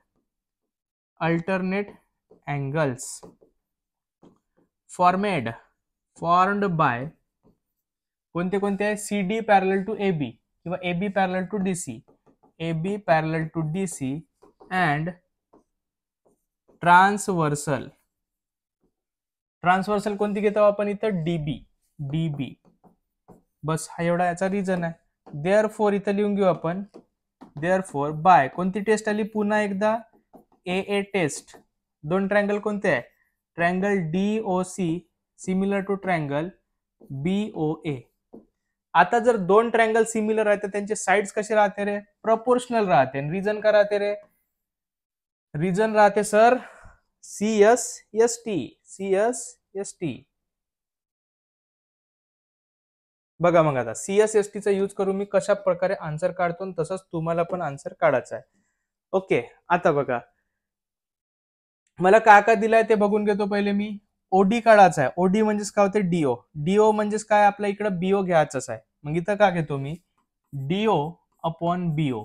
alternate angles formed by कोणते कोणते आहे, सीडी पॅरलल टू एबी किंवा AB parallel to DC, AB parallel to DC and transversal. Transversal कोणती घेतो आपण इथं, डीबी, डीबी. बस हा एवढा याचा रिझन आहे. देअरफॉर इथं लिहून घेऊ आपण, देअरफॉर बाय कोणती टेस्ट आली, पुन्हा एकदा ए टेस्ट. दोन ट्रायंगल कोणते आहे, triangle DOC similar to triangle BOA. आता जर दोन ट्रायंगल सिमिलर आहे तर त्यांचे साइड्स कसे राहते रे, प्रपोर्शनल राहते. रिझन काय राहते रे, रिझन राहते सर सीएसएसटी, सीएसएसटी. बघा मग आता सीएसएसटीचा यूज करून मी कशा प्रकारे आन्सर काढतो, तसंच तुम्हाला पण आन्सर काढायचा आहे. ओके, आता बघा मला काय काय दिलाय ते बघून घेतो पहिले मी. ओडी काढायचा आहे, ओडी म्हणजेच काय होते, डीओ, डीओ म्हणजेच काय आपल्या इकडे बीओ घ्यायचंच आहे. मग इथं काय घेतो मी, DO upon BO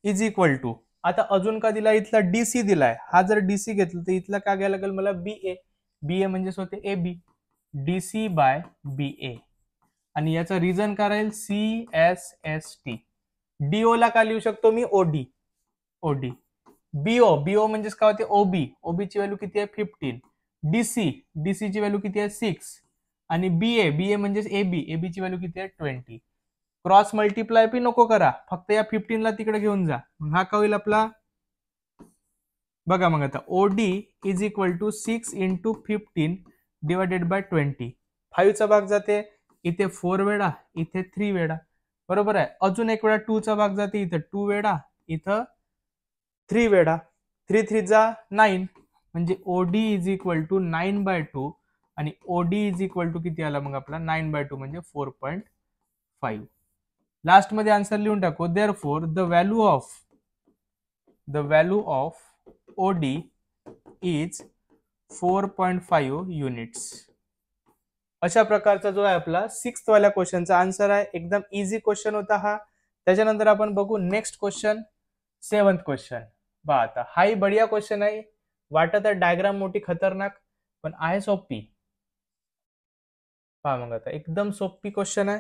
is equal to, आता अजून का दिला, इथला डीसी दिलाय, हा जर डीसी घेतला तर इथला काय घ्यायला लागेल मला, बीए, बीए म्हणजेच होते एबी, डीसी बाय बीए. आणि याचा रिझन काय राहील, सीएसएसटी. डीओ ला काय लिहू शकतो मी, ओडी, ओडी. बीओ, बीओ म्हणजेच काय होते, ओबी, ओबी ची व्हॅल्यू किती आहे, 15. डीसी, डीसी ची व्हॅल्यू किती आहे, 6. आणि बीए, बीए म्हणजेच एबी, एबी ची व्हॅल्यू किती आहे, 20. क्रॉस मल्टिप्लाय पण नको करा, फक्त या 15 ला तिकडे घेऊन जा. हा काय होईल आपला, बघा मग आता OD is equal to 6 into 15 divided by 20. 5 चा भाग जाते इथे 4 वेळा, इथे 3 वेळा, बरोबर आहे. अजून एक वेळा 2 चा भाग जाते इथं 2 वेळा, इथं 3 वेळा, 3 3 जा 9, म्हणजे ओडी इज इक्वल टू 9/2. आणि ओडी इज इक्वल टू किती आला मग आपला, 9/2 म्हणजे 4.5. लास्ट मध्ये आन्सर लिहून टाकू. Therefore the value of OD is 4.5 units. अशा प्रकारचा जो आहे आपला 6th वाल्या क्वेश्चनचा आन्सर आहे. एकदम इझी क्वेश्चन होता हा. त्याच्यानंतर आपण बघू नेक्स्ट क्वेश्चन, 7th क्वेश्चन. बा आता हाही बढिया क्वेश्चन आहे, वाटत आहे डायग्राम मोठी खतरनाक, पण आहे सोपी. पहा मग आता एकदम सोपी क्वेश्चन आहे.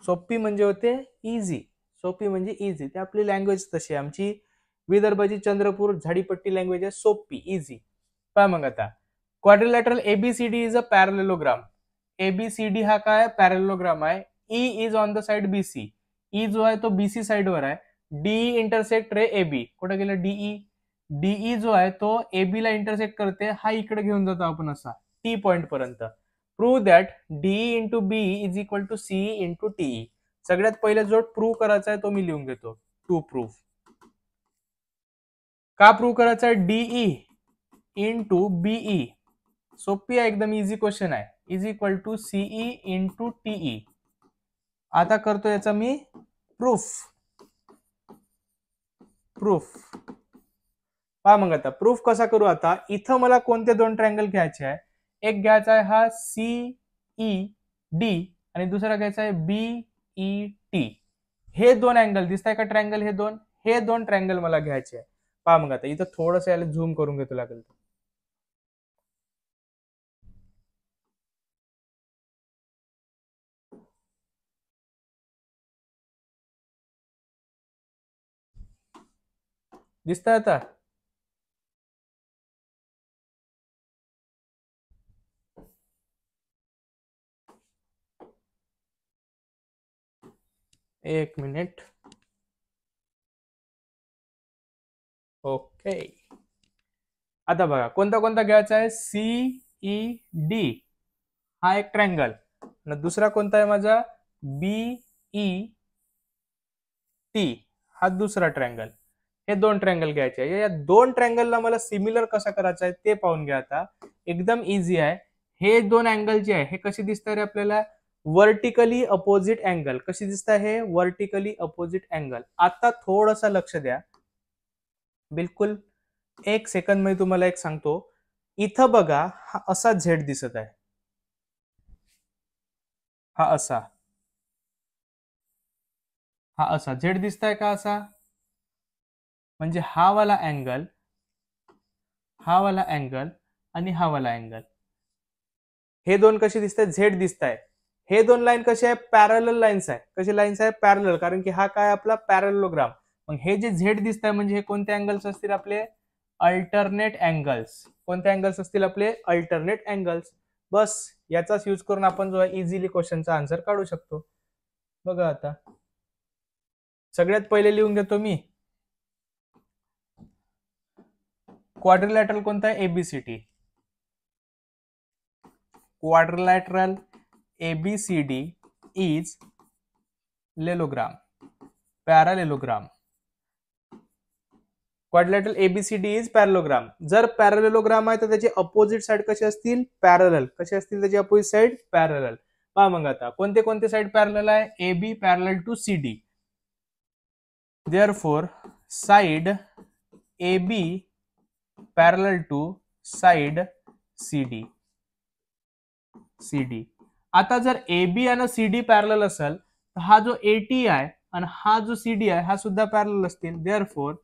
सोपी म्हणजे होते इझी, सोपी म्हणजे इझी, ते आपली लँग्वेज तशी आहे. आमची विदर्भाची चंद्रपूर झाडीपट्टी लँग्वेज आहे, सोपी इझी. पहा मग आता quadrilateral ABCD is a parallelogram. ABCD हा काय पॅरलेलोग्राम आहे. E is on the side BC, E जो आहे तो बीसी साइड वर आहे. डी इंटरसेक्ट रे एबी, कुठे गेलं डीई, डीई जो आहे तो एबी ला इंटरसेक्ट करते, हा इकडे घेऊन जातो आपण असा टी पॉइंट पर्यंत. Prove that DE into BE is equal to CE into TE. सगळ्यात पहिले जो प्रूव्ह करायचा आहे तो मी लिहून घेतो. To prove. का प्रूव्ह करायचा आहे? डीई इंटू बीई सोपी आहे एकदम, इझी क्वेश्चन आहे. Is equal to CE into TE. आता करतो याचा मी प्रूफ. पहा मग आता प्रूफ कसा करू. आता इथं मला कोणते दोन ट्रायंगल घ्यायचे आहे? एक घ्यायचा आहे हा सीई डी आणि दुसरा घ्यायचा आहे बीई टी. हे दोन अँगल दिसत आहे का ट्रायंगल? हे दोन ट्रायंगल मला घ्यायचे आहे. पहा मग आता इथं थोडस याला झूम करून घेतो लागेल. दिसतंय आता? एक मिनिट. ओके. आता बघा कोणता कोणता घ्यायचा आहे? सीई डी हा एक ट्रायंगल आणि दुसरा कोणता आहे माझा? बीई टी हा दुसरा ट्रायंगल. हे दोन ट्रायंगल घ्यायचे आहे. या दोन ट्रायंगलला मला सिमिलर कसा करायचा आहे ते पाहून घ्या. आता एकदम इझी आहे. हे दोन अँगल जे आहे हे कसे दिसतात रे आपल्याला? Vertically opposite angle. कशी दिसत आहे? Vertically opposite angle. आता थोडंसं लक्ष द्या. बिलकुल एक सेकंद मध्ये तुम्हाला एक सांगतो. इथं बघा हा असा झेड दिसत आहे. हा असा झेड दिसत आहे का? असा म्हणजे हा वाला अँगल आणि हा वाला अँगल. हे दोन कसे दिसत आहेत? झेड दिसत आहे. हे दोन लाईन कसे आहे? पॅरलल लाईन्स आहे. कसे लाईन्स आहे? पॅरलल. कारण की हा काय आपला पॅरलोग्राम. मग हे जे झेड दिसत आहे म्हणजे हे कोणते अँगल्स असतील आपले? Alternate angles. कोणते अँगल्स असतील आपले? Alternate angles. बस याचाच यूज करून आपण जो आहे इझिली क्वेश्चनचा आन्सर काढू शकतो. बघा आता सगळ्यात पहिले लिहून घेतो मी. क्वाड्रिलॅटरल कोणता आहे? एबीसीडी. क्वाड्रिलॅटरल एबीसीडी इज लेलोग्राम, parallelogram. Quadrilateral ABCD is parallelogram. जर पॅरालेलोग्राम आहे तर त्याची अपोजिट साइड कशी असतील? पॅरलल. कशी असतील त्याची अपोजिट साइड? पॅरलल. पहा मग आता कोणते कोणते साइड पॅरलल आहे? AB parallel to CD. Therefore side AB parallel to side CD. आता जर AB आणि CD पॅरलल असेल तर हा जो AT आहे आणि हा जो CD आहे हा सुद्धा पॅरलल असतील. Therefore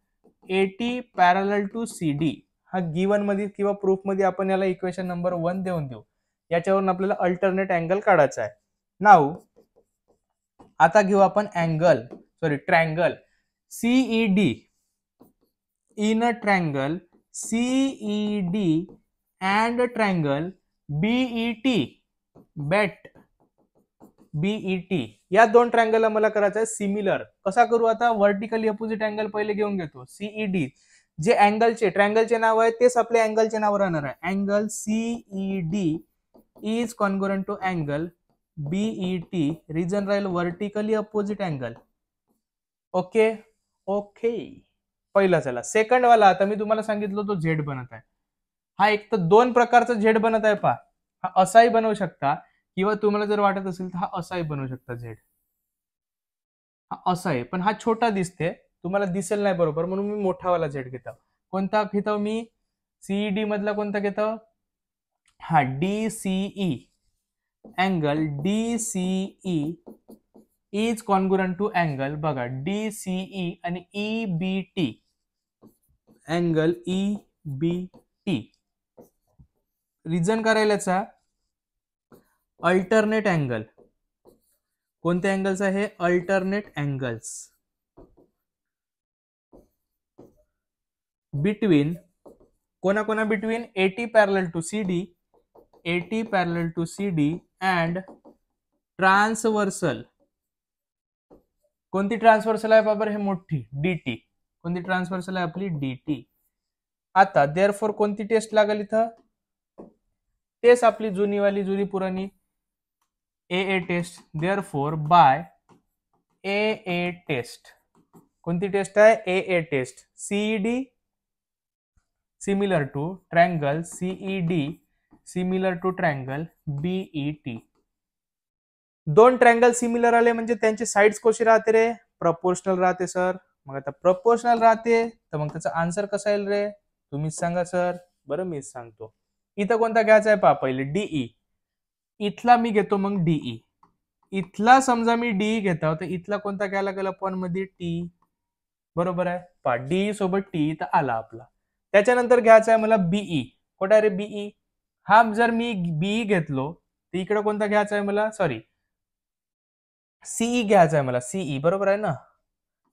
AT parallel to CD हा गिवन मध्ये किंवा प्रूफ मध्ये आपण याला इक्वेशन नंबर 1 देऊन देऊ. याच्यावरून आपल्याला अल्टरनेट अँगल काढायचा आहे. नाउ आता घेऊ आपण triangle CED. In a triangle CED and triangle BET. या दोन ट्रायंगलला मला करायचं आहे सिमिलर. कसा करू? आता वर्टिकली अपोजिट अँगल पहिले घेऊन घेतो. CED जे अँगलचे ट्रायंगलचे नाव आहे तेच आपल्या अँगलचे नाव राहणार आहे. Angle CED is congruent to angle BET. Reason राहील वर्टिकली अपोजिट अँगल. ओके. पहिला चला सेकंड वाला. आता मी तुम्हाला सांगितलं तो झेड बनत आहे. हा एक तर दोन प्रकारचा झेड बनत आहे. पहा हा असाही बनवू शकता किंवा तुम्हाला जर वाटत असेल तर हा असाही बनवू शकता. झेड हा असा आहे पण हा छोटा दिसते, तुम्हाला दिसेल नाही बरोबर, म्हणून मी मोठावाला झेड घेतो. कोणता घेतो मी? सीईडी मधला कोणता घेतो? हा DCE. Angle DCE is congruent to angle बघा DCE आणि EBT. Angle EBT. रिझन करायलाचा अल्टरनेट अँगल. कोणत्या अँगल्स आहे? अल्टरनेट अँगल्स बिटवीन कोणा between AT parallel to CD and transversal. कोणती ट्रान्सवर्सल आहे बाबर? हे मोठी DT. कोणती ट्रान्सवर्सल आहे आपली? DT. आता देअरफॉर कोणती टेस्ट लागेल इथं? तेच आपली जुनी पुराणी A test. Therefore by A test. कोणती टेस्ट आहे? A test. CED similar to triangle CED similar to triangle BET. दोन ट्रँगल सिमिलर आले म्हणजे त्यांची साइड्स कशी राहते रे? प्रपोर्शनल राहते सर. मग आता प्रपोर्शनल राहते तर मग त्याचा आन्सर कसा येईल रे? तुम्हीच सांगा सर. बरं मीच सांगतो. इथं कोणता घ्यायचा आहे पहा पहिले? डीई. इथला मी घेतो मग डीई. इथला समजा मी डीई घेतो तर इथला कोणता घ्यायला गेला पण मध्ये? टी. बरोबर आहे. पहा डी सोबत टी तर आला आपला. त्याच्यानंतर घ्यायचा आहे मला बीई. कुठे आहे रे बीई? हा जर मी बीई घेतलो तर इकडे कोणता घ्यायचा आहे मला? सॉरी, सीई घ्यायचा आहे मला. सीई बरोबर आहे ना?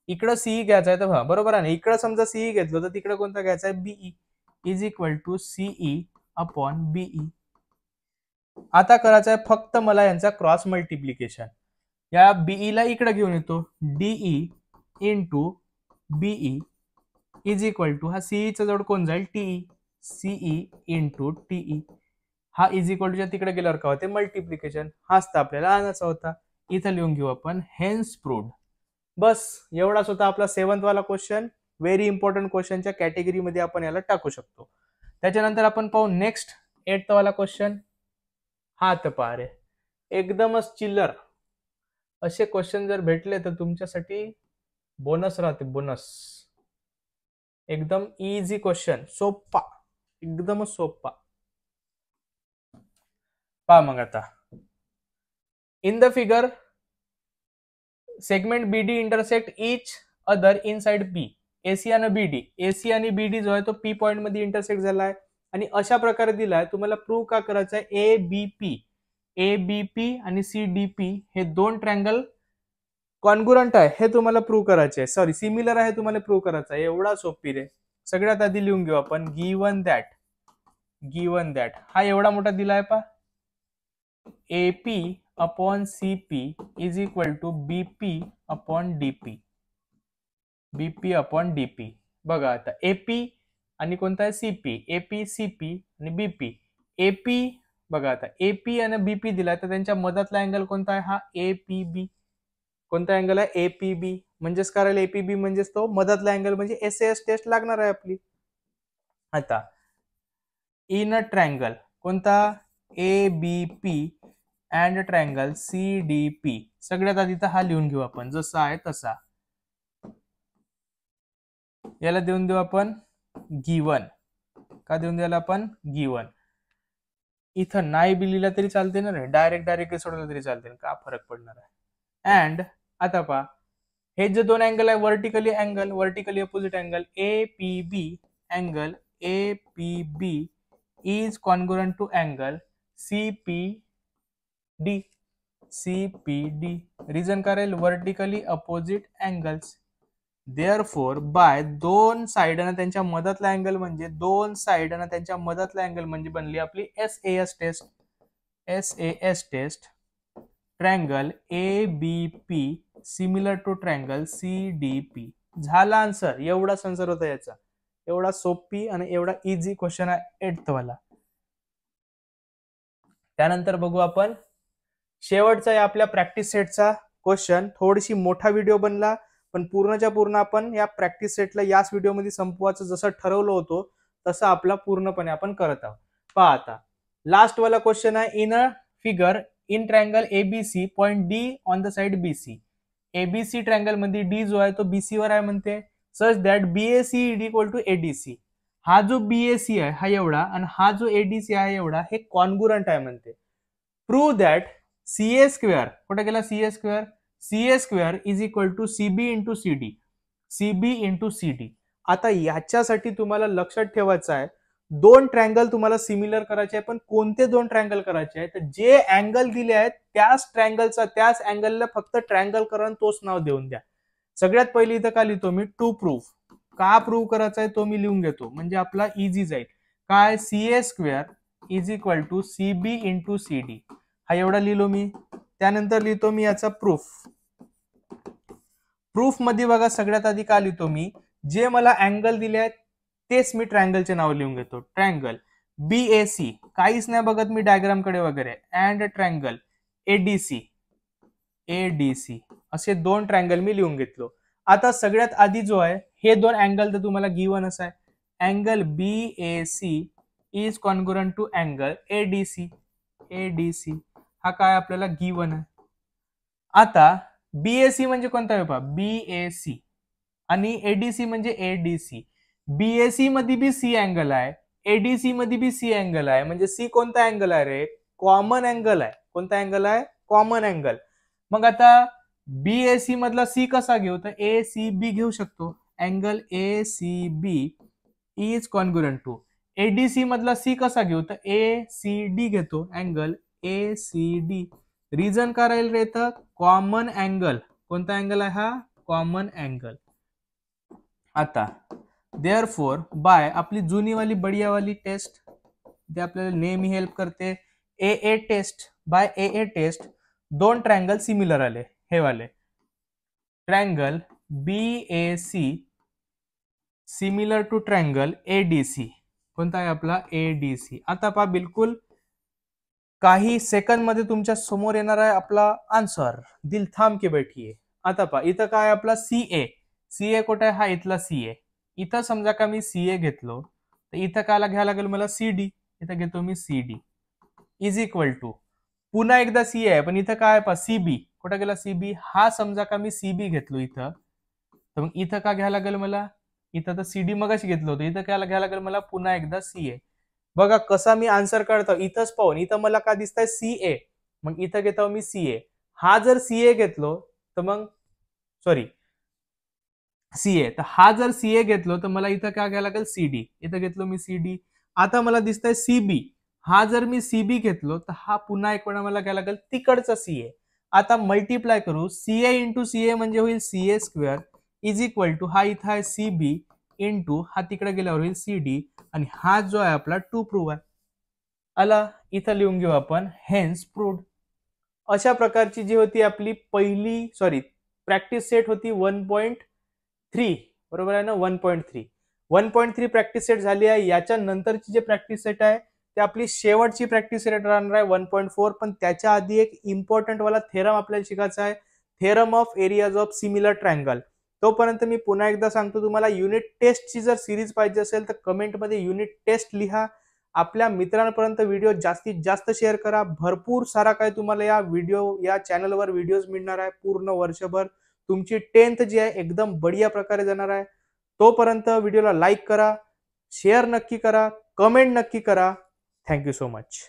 इकडं सीई घ्यायचा आहे तर बरोबर आहे ना? इकडं समजा सीई घेतलो तर तिकडे कोणता घ्यायचा आहे? BE is equal to CE upon BE. आता करायचं आहे फक्त मला यांचा क्रॉस मल्टिप्लिकेशन. या बीई ला इकडे घेऊन येतो. DE into BE is equal to, हा सीईचा जोड कोण जाईल? टीई. CE into TE. हा इज इक्वल टूच्या तिकडे गेल्यावर काय होते? मल्टिप्लिकेशन. हाच तर आपल्याला आणायचा होता. इथं लिहून घेऊ आपण हेन्स प्रूव्ड. बस एवढाच होता आपला 7th वाला क्वेश्चन. व्हेरी इम्पॉर्टंट क्वेश्चनच्या कॅटेगरीमध्ये आपण याला टाकू शकतो. त्याच्यानंतर आपण पाहू नेक्स्ट 8th वाला क्वेश्चन. हा तर पहा रे, एकदमच चिल्लर असे क्वेश्चन जर भेटले तर तुमच्यासाठी बोनस राहते. बोनस. एकदम इझी क्वेश्चन. सोपा, एकदमच सोपा. पहा मग आता. In the figure segment BD intersect each other inside B. AC आणि बीडी. एसी आणि बीडी जो आहे तो पी पॉइंट मध्ये इंटरसेक्ट झाला आहे आणि अशा प्रकारे दिलाय. तुम्हाला प्रूव्ह का करायचं आहे? एबीपी आणि सीडीपी हे दोन ट्रँगल कॉन्ग्रुएंट आहे हे तुम्हाला प्रूव्ह करायचे आहे. सॉरी, सिमिलर आहे तुम्हाला प्रूव्ह करायचं आहे. एवढा सोपी रे. सगळ्यात आधी लिहून घेऊ आपण गिवन दॅट हा एवढा मोठा दिलाय पा. AP upon CP is equal to BP upon DP. बघा आता एपी आणि कोणता आहे? सीपी. एपी सीपी आणि बीपी. एपी बघा आता एपी आणि बीपी दिलाय तर त्यांच्या मधातला अँगल कोणता आहे? हा एपीबी. कोणता अँगल आहे? एपीबी. म्हणजेच करायला एपीबी म्हणजेच तो मधातला अँगल म्हणजे एसएस टेस्ट लागणार आहे आपली. आता इन अ ट्रँगल कोणता? ABP and triangle CDP. सगळ्यात आधी तर हा लिहून घेऊ आपण जसा आहे तसा. याला देऊन देऊ आपण गिवन. का देऊन द्यायला आपण? गिवन. इथं नाही बी लिहिला तरी चालते ना रे. डायरेक्ट सोडलं तरी चालते. का फरक पडणार आहे? अँड आता पहा हे जे दोन अँगल आहे vertically opposite angle APB angle APB is congruent to angle CPD. Reason करेल vertically opposite angles. Therefore by दोन साइड आणि त्यांच्या मधातला अँगल म्हणजे बनली आपली SAS test. Triangle ABP similar to triangle CDP. झाला आन्सर. एवढाच आन्सर होता याचा. एवढा सोपी आणि एवढा इझी क्वेश्चन आहे 8th वाला. त्यानंतर बघू आपण शेवटचा आहे आपल्या प्रॅक्टिस सेटचा क्वेश्चन. थोडीशी मोठा व्हिडिओ बनला पण पूर्णच्या पूर्ण आपण या प्रॅक्टिस सेटला याच व्हिडिओमध्ये संपवायचं जसं ठरवलं होतं तसं आपला पूर्णपणे आपण करत आहोत. पहा आता लास्ट वाला क्वेश्चन आहे. In a figure in triangle ABC point D on the side BC. ABC triangle मध्ये डी जो आहे तो बीसी वर आहे म्हणते. Such that BAC is equal to ADC. हा जो बीएसी आहे हा एवढा आणि हा जो एडीसी आहे एवढा हे कॉन्ग्रुएंट आहे म्हणते. Prove that CA square. कुठे गेला CA square? CA square is equal to CB into CD. आता याच्यासाठी तुम्हाला लक्षात ठेवायचं आहे दोन ट्रँगल तुम्हाला सिमिलर करायचे आहे. पण कोणते दोन ट्रँगल करायचे आहे? तर जे अँगल दिले आहेत त्याच अँगलला फक्त ट्रँगल करा आणि तोच नाव देऊन द्या. सगळ्यात पहिली इथं का लिहितो मी? To prove. का प्रूव्ह करायचा आहे तो मी लिहून घेतो म्हणजे आपला इझी जाईल. काय? CA square is equal to CB into CD. हा एवढा लिहिलो मी. त्यानंतर लिहितो मी याचा प्रूफ. प्रूफ मध्ये बघा सगळ्यात आधी का लिहितो मी? जे मला अँगल दिले आहेत तेच मी ट्रँगलचे नाव लिहून घेतो. ट्रँगल BAC काहीच नाही बघत मी डायग्राम कडे वगैरे, अँड ट्रायंगल ADC असे दोन ट्रायंगल मी लिहून घेतलो. आता सगळ्यात आधी जो आहे हे दोन अँगल तर तुम्हाला गिव्हनच आहे. Angle BAC is congruent to angle ADC हा काय आपल्याला गिव्हन आहे. आता BAC म्हणजे कोणता आहे पहा, BAC आणि ADC म्हणजे ADC. BAC मध्ये बी C अँगल आहे, ADC मध्ये बी C अँगल आहे. म्हणजे C कोणता अँगल आहे रे, कॉमन अँगल आहे. कोणता अँगल आहे, कॉमन अँगल. मग आता BAC मधला C कसा घेऊ, तर ACB घेऊ शकतो. Angle ACB is congruent to. ADC मधला C कसा घेऊ, तर ACD घेतो. अँगल ACD रिझन काय राहील रे, तर कॉमन अँगल. कोणता अँगल आहे हा, कॉमन अँगल. आता देअरफॉर बाय आपली जुनीवाली बढियावाली टेस्ट जे आपल्याला नेहमी हेल्प करते, AA test. By AA test दोन ट्रायंगल सिमिलर आले. हे वाले triangle BAC similar to triangle ADC. कोणता आहे आपला, ADC. आता पहा बिलकुल काही सेकंड मध्ये तुमच्या समोर येणार आहे आपला आन्सर. दिल थांब के बैठिए. आता पहा इथं काय आपला CA कुठे आहे, हा इथला CA. इथं समजा का मी CA घेतलो तर इथं कायला घ्यायला लागेल मला CD. इथं घेतो मी CD इज इक्वल टू पुन्हा एकदा CA आहे पण इथं काय पहा CB. कुठं गेला CB, हा समजा का मी CB घेतलो इथं, तर मग इथं का घ्यायला लागेल मला, इथं तर CD मगाशी घेतलं होतं, इथं काय घ्यायला लागेल मला पुन्हा एकदा CA. बघा कसा मी आन्सर काढतो. इथंच पाहून इथं मला काय दिसतंय CA, मग इथं घेतो मी CA. हा जर CA घेतलो तर मग सॉरी CA, तर हा जर CA घेतलो तर मला इथं काय घ्यायला लागेल CD. इथं घेतलो मी CD. आता मला दिसतंय CB, हा जर मी CB घेतलो तर हा पुन्हा एक वेळा मला घ्यायला लागेल तिकडचा CA. आता मल्टिप्लाय करू, CA इंटू CA म्हणजे होईल CA square is equal to हा इथं आहे CB इंटू हा तिकडे गेल्यावर होईल CD आणि हा जो आहे आपला टू प्रूव्ह आहे. आला इथं लिहून घेऊ आपण हेन्स प्रूव्ड. अशा प्रकारची जी होती आपली पहिली प्रॅक्टिस सेट होती 1.3. बरोबर आहे ना, 1.3. 1.3 प्रॅक्टिस सेट झाली आहे. याच्या नंतरची जे प्रॅक्टिस सेट आहे ते आपली शेवटची प्रॅक्टिस सेट राहणार आहे 1.4. पण त्याच्या आधी एक इम्पॉर्टंट वाला थेरम आपल्याला शिकायचा आहे, theorem of areas of similar triangle. तोपर्यंत मी पुन्हा एकदा सांगतो तुम्हाला, युनिट टेस्टची जर सिरीज पाहिजे असेल तर कमेंटमध्ये युनिट टेस्ट लिहा. आपल्या मित्रांपर्यंत व्हिडिओ जास्तीत जास्त शेअर करा. भरपूर सारा काय तुम्हाला या चॅनलवर व्हिडिओज मिळणार आहे पूर्ण वर्षभर. तुमची 10th जी आहे एकदम बढिया प्रकारे जाणार आहे. तोपर्यंत व्हिडिओला लाईक करा, शेअर नक्की करा, कमेंट नक्की करा. Thank you so much.